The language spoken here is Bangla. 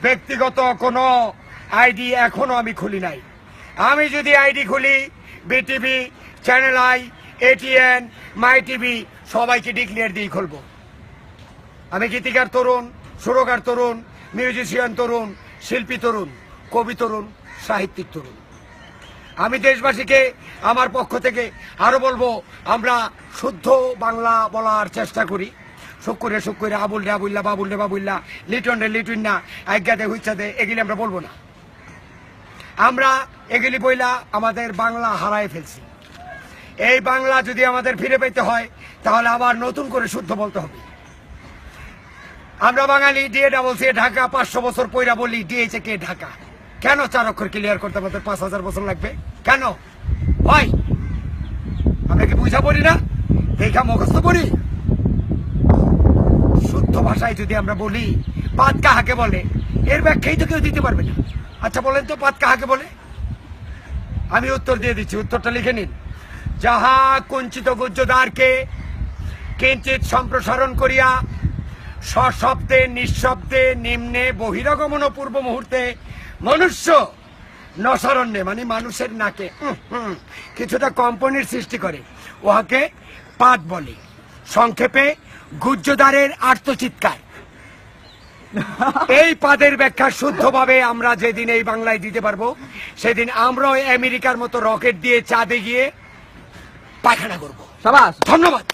ব্যক্তিগত কোনো আইডি এখনো আমি খুলি নাই। আমি যদি আইডি খুলি BTV, channel I, ATN, my TV সবাইকে ডিক্লেয়ার দিয়ে খুলবো। আমি গীতিকার তরুণ, সুরকার তরুণ, মিউজিশিয়ান তরুণ, শিল্পী তরুণ, কবি তরুণ, সাহিত্যিক তরুণ। আমি দেশবাসীকে আমার পক্ষ থেকে আরো বলবো, আমরা শুদ্ধ বাংলা বলার চেষ্টা করি। শুক্রে শুক্রে আবুল রে আবুল্লা, বাবুল রে বাবুল্লা, লিটন রে লিটুন না, আজ্ঞাতে হুইচ্ছাতে এগুলি আমরা বলবো না। আমরা এগুলি বইলা আমাদের বাংলা হারায় ফেলছি। এই বাংলা যদি আমাদের ফিরে পেতে হয় তাহলে আবার নতুন করে শুদ্ধ বলতে হবে। আমরা বাঙালি ডিএ ডাবল সি ঢাকা 500 বছর পয়রা বলি ডিএচে কে ঢাকা। কেন 4 অক্ষর ক্লিয়ার করতে আমাদের 5000 বছর লাগবে? কেন হয়? আমরা কি বুঝা পড়ি না? দেখা মুখস্থ করি? শুদ্ধ ভাষায় যদি আমরা বলি পাত কাহাকে বলে, এর ব্যাখ্যাই তো কেউ দিতে পারবে না। আচ্ছা বলেন তো পাত কাহাকে বলে? আমি উত্তর দিয়ে দিচ্ছি, উত্তরটা লিখে নিন। যাহা কুঞ্চিত গুজ্জদ্বারকে কিঞ্চিত সম্প্রসারণ করিয়া সশব্দে নিঃশব্দে নিম্নে বহিরাগমন পূর্ব মুহূর্তে মনুষ্য নসারণ্যে মানে মানুষের নাকে কিছুটা কম্পনের সৃষ্টি করে, উহাকে পাত বলে। সংক্ষেপে গুজ্জদ্বারের আর্তচিৎকার। এই পাদের ব্যাখ্যা শুদ্ধভাবে আমরা যেদিন এই বাংলায় দিতে পারবো সেদিন আমরাও আমেরিকার মতো রকেট দিয়ে চাঁদে গিয়ে পায়খানা করবো। ধন্যবাদ।